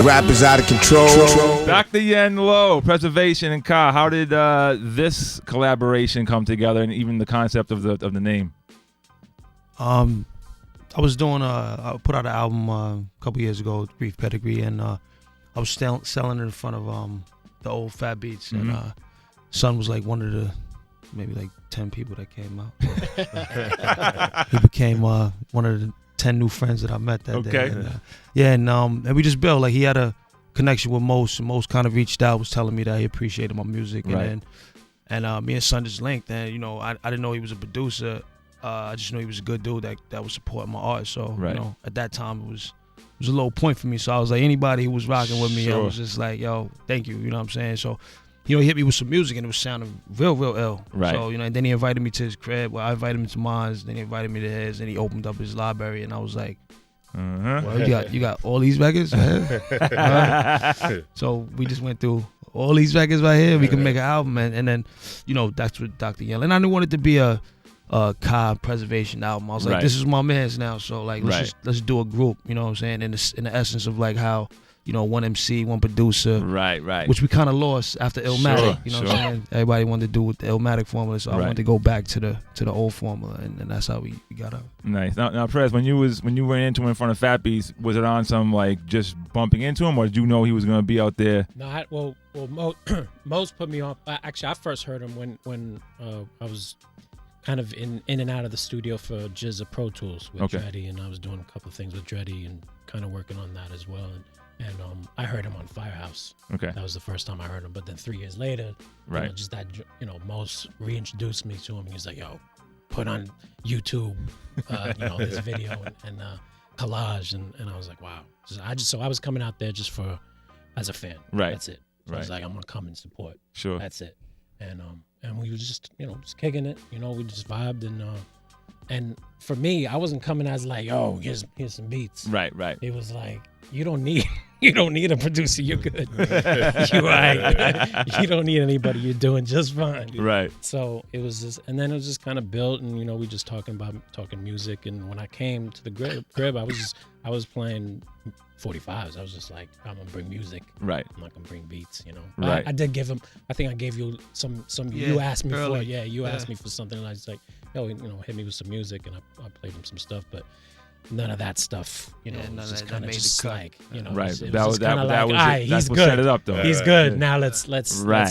Rap is out of control. Dr. Yen Lo, Preservation and Ka. How did this collaboration come together, and even the concept of the name? I was doing I put out an album a couple years ago, Brief Pedigree, and I was selling it in front of the old Fat Beats, and Son was like one of the maybe like 10 people that came out. He became one of the 10 new friends that I met that day. And, and we just built, like, he had a connection with Most, and Most kind of reached out, was telling me that he appreciated my music, and me and Son just linked, and you know, I didn't know he was a producer. I just knew he was a good dude that was supporting my art. So you know, at that time it was a low point for me. So I was like, anybody who was rocking with me, I was just like, yo, thank you. You know what I'm saying? So, you know, he hit me with some music and it was sounding real ill. Right. So, you know, and then he invited me to his crib. Well, I invited him to mine. Then he invited me to his. And he opened up his library, and I was like, well, you got all these records? So we just went through all these records right here. We can make an album, and then, you know, that's what Dr. Yen. And I knew wanted to be a Ka Preservation album. I was like, this is my man's now. So like, let's do a group. You know what I'm saying? In the essence of like how, you know, one MC, one producer. Right. Which we kind of lost after Illmatic. You know what I'm saying? Everybody wanted to do with the Illmatic formula, so I wanted to go back to the old formula, and that's how we got up. Nice. Now, Prez, when you went into him in front of Fat Beats, was it on some like just bumping into him, or did you know he was gonna be out there? No, Most put me on. Actually, I first heard him when I was kind of in and out of the studio for Jizza Pro Tools with Dreddy, and I was doing a couple of things with Dreddy and kind of working on that as well. And I heard him on Firehouse. Okay. That was the first time I heard him. But then 3 years later, you know, just that, you know, Most reintroduced me to him. He's like, yo, put on YouTube, you know, this video and collage. And I was like, wow. So I was coming out there just as a fan. Right. That's it. So I was like, I'm going to come and support. Sure. That's it. And we were just, you know, just kicking it. You know, we just vibed. And for me, I wasn't coming as like, oh, here's some beats. Right. It was like, you don't need a producer. You're good. You don't need anybody. You're doing just fine. Right. So it was just, and then it was just kind of built, and you know, we just talking music. And when I came to the crib, I was playing 45s. I was just like, I'm gonna bring music. Right. I'm not gonna bring beats. You know. Right. I did give him. I think I gave you some. You asked me for. Yeah. You asked me for something, and I was like, yo, you know, hit me with some music, and I played him some stuff, but none of that stuff, you know, was just kind of just like, you know, right. It was kind of like, all right, he's good. Set it up, though. He's good. Now let's start from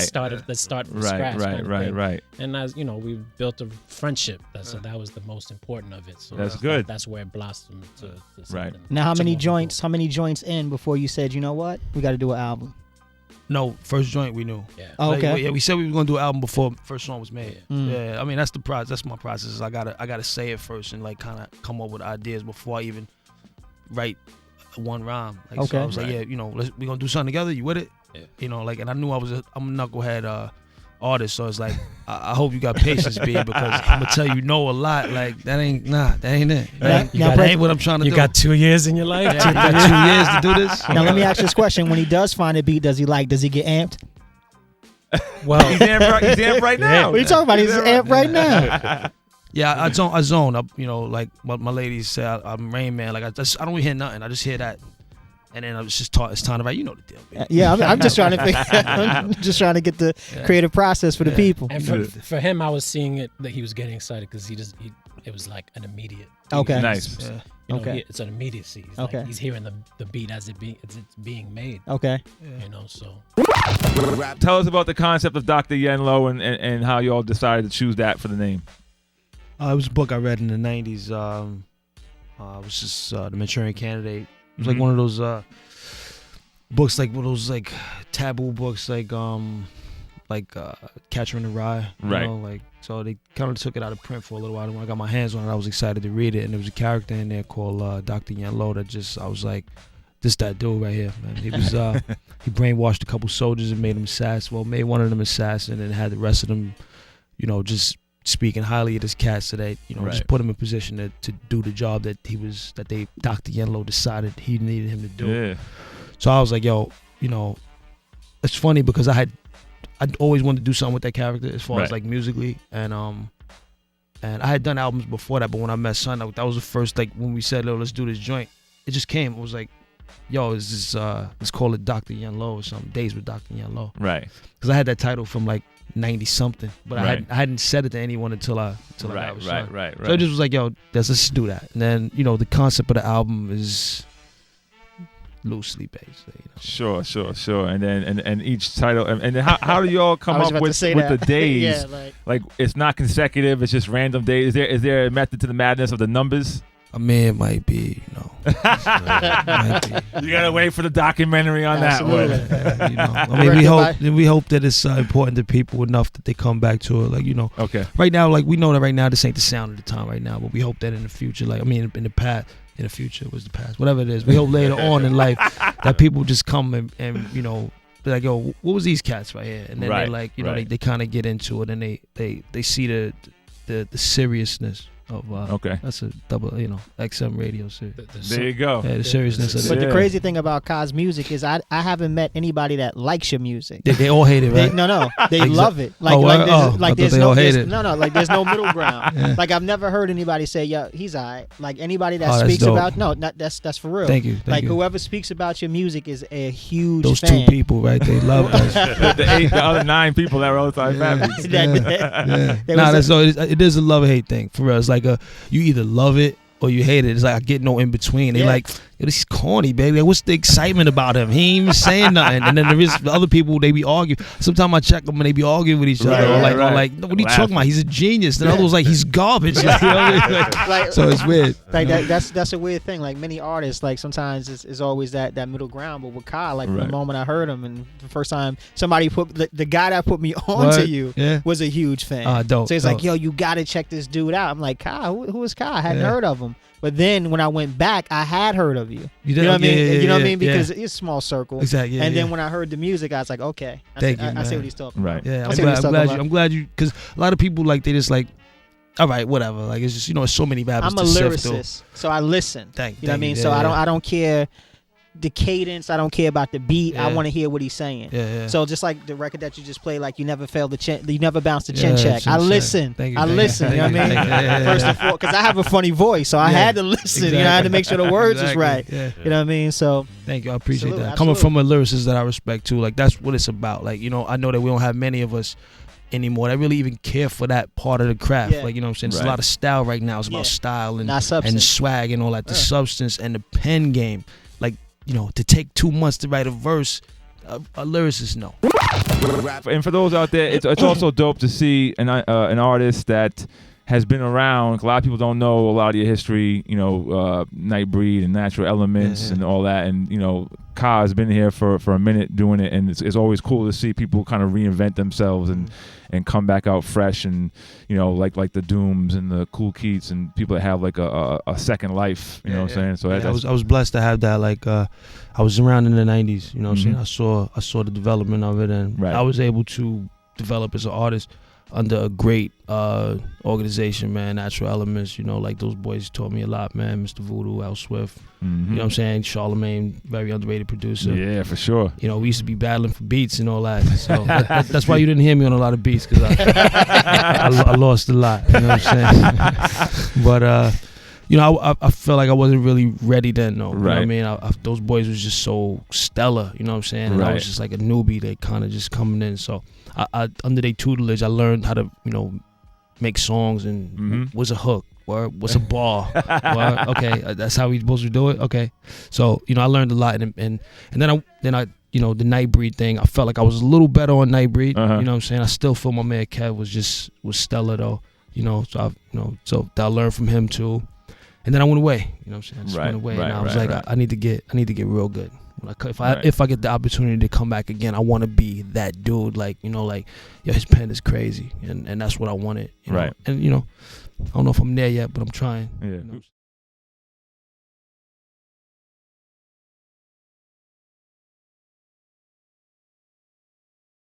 scratch. Right. And as you know, we built a friendship. That was the most important of it. So that's good. That's where it blossomed to something. Now, how many joints in before you said, you know what, we got to do an album? No, first joint we knew. Yeah. Oh, okay. Like, we said we were gonna do an album before first song was made. Yeah. I mean, that's the process. That's my process. Is I gotta say it first and like kind of come up with ideas before I even write one rhyme. Like, okay. So I was like, yeah, you know, we gonna do something together. You with it? Yeah. You know, like, and I knew I'm a knucklehead artist, so it's like I hope you got patience, B, because I'm gonna tell you no a lot. Like that ain't it. That ain't what I'm trying to do. You got 2 years in your life. You got 2 years to do this. Now let me ask you this question: when he does find a beat, does he get amped? Well, he's amped right now. What are you talking about? He's amped right now. Yeah, I zone. You know, like my ladies say, I'm Rain Man. Like I don't hear nothing. I just hear that. And then I was just taught it's time to write. You know the deal, baby. Yeah, I'm just trying to I'm just trying to get the creative process for the people. And for him, I was seeing it that he was getting excited because it was like an immediate. Okay. Nice. You know, it's an immediacy. He's hearing the beat as it's being made. Okay. You know, so. Tell us about the concept of Dr. Yen Lo and how you all decided to choose that for the name. It was a book I read in the 90s. It was just The Manchurian Candidate. It was like one of those books, like one of those like taboo books, like Catcher in the Rye. You know, like, so they kind of took it out of print for a little while. When I got my hands on it, I was excited to read it, and there was a character in there called Dr. Yen Lo that I was like, this that dude right here, man. He was he brainwashed a couple soldiers and made them assassins. Well, made one of them assassin and had the rest of them, you know, just speaking highly of this cat, so that, you know, just put him in position to do the job that Dr. Yen Lo decided he needed him to do. Yeah. So I was like, yo, you know, it's funny because I'd always wanted to do something with that character as far as like musically, and I had done albums before that, but when I met Son, that was the first, like when we said, oh, let's do this joint, it just came. It was like, yo, let's call it Dr. Yen Lo or something. Days with Dr. Yen Lo. Right. Because I had that title from like 90 something, but Right. I hadn't said it to anyone until I got with Sean. Right. So I just was like, yo, let's do that. And then, you know, the concept of the album is loosely based. You know? Sure. And then and each title and then how do y'all come I was up about to with say the that. days? Yeah, like it's not consecutive, it's just random days. Is there a method to the madness of the numbers? I mean, it might be, you know. You gotta wait for the documentary on that one. You know, I mean, we hope that it's important to people enough that they come back to it. Like, you know, Okay. right now, like we know that right now this ain't the sound of the time right now, but we hope that in the future, like I mean, in the past, in the future was the past, whatever it is. We hope later on in life that people just come and you know, be like, yo, what was these cats right here? And then they like, you know, they kind of get into it and they see the seriousness of Okay. That's a double, you know, XM radio series. There you go. Yeah, the seriousness of But it. the crazy thing about Ka's music is I haven't met anybody that likes your music. They all hate it, right? They love it. Like, Oh, like I thought there's they no all hate there's, it. no like there's no middle ground. Yeah. Like I've never heard anybody say, yeah, he's alright. Like anybody that Oh, that's speaks dope. about that's for real. Thank you. Like you. whoever speaks about your music is a huge Those fan. two people, right? They love us. the other 9 people that were all the time families. Yeah. There Nah, was it is a love hate thing for us. Like you either love it or you hate it. It's like I get no in between. They like, yo, this is corny, baby. Like, what's the excitement about him? He ain't even saying nothing. And then there is the other people, they be arguing. Sometimes I check them and they be arguing with each other. Or like, no, what are you talking about? He's a genius. Then others like, he's garbage. You know what I mean? like, so it's weird. Like that's a weird thing. Like many artists, like sometimes it's always that middle ground. But with Ka, like from the moment I heard him and the first time somebody put the guy that put me on to you was a huge fan. Dope, so it's like, yo, you gotta check this dude out. I'm like, Ka, who is Ka? I hadn't heard of him. But then when I went back, I had heard of you. You know what I mean? You know what I mean? Because it's a small circle. Exactly. And then when I heard the music, I was like, okay, I see what he's talking about. Yeah, I'm glad you, because a lot of people like they just like, all right, whatever. Like it's just, you know, it's so many battles. I'm a lyricist, so I listen. You know what I mean? So I don't care the cadence. I don't care about the beat. I want to hear what he's saying. So just like the record that you just played, like you never failed the chin, you never bounced the chin check. I listen. I listen. You know what I mean? First and foremost, because I have a funny voice, so I had to listen. You know, I had to make sure the words was right. You know what I mean? So thank you. I appreciate that. Absolutely. Coming from a lyricist that I respect too, like that's what it's about. Like, you know, I know that we don't have many of us anymore that really even care for that part of the craft. Like, you know what I'm saying? There's a lot of style right now. It's about style and swag and all that. The substance and the pen game. Like, you know, to take 2 months to write a verse, a lyricist, no. And for those out there, it's also dope to see an artist that has been around. A lot of people don't know a lot of your history, you know, Nightbreed and Natural Elements and all that. And, you know, Ka has been here for a minute doing it. And it's always cool to see people kind of reinvent themselves and come back out fresh. And, you know, like the Dooms and the Cool Keats and people that have like a second life, you know what I'm saying? So I was blessed to have that. Like, I was around in the 90s, you know what I'm saying? I saw the development of it, and I was able to develop as an artist under a great organization, man. Natural Elements, you know, like those boys taught me a lot, man. Mr. Voodoo, Al Swift, you know what I'm saying? Charlemagne, very underrated producer. Yeah, for sure. You know, we used to be battling for beats and all that. So that's why you didn't hear me on a lot of beats, because I lost a lot, you know what I'm saying? But you know, I felt like I wasn't really ready then, though. You know what I mean? Those boys was just so stellar, you know what I'm saying? And I was just like a newbie, they kind of just coming in. So I under their tutelage, I learned how to, you know, make songs and what's a hook, or what's a bar. Okay, that's how we supposed to do it. Okay, so you know, I learned a lot, and then I you know, the Nightbreed thing, I felt like I was a little better on Nightbreed. You know what I'm saying? I still feel my man Kev was stellar though. You know, so I learned from him too. And then I went away. You know what I'm saying? I just went away, and I was like, I need to get real good. If I get the opportunity to come back again, I want to be that dude. Like, you know, like, yo, his pen is crazy, and that's what I wanted. You know? And you know, I don't know if I'm there yet, but I'm trying. Yeah. You know?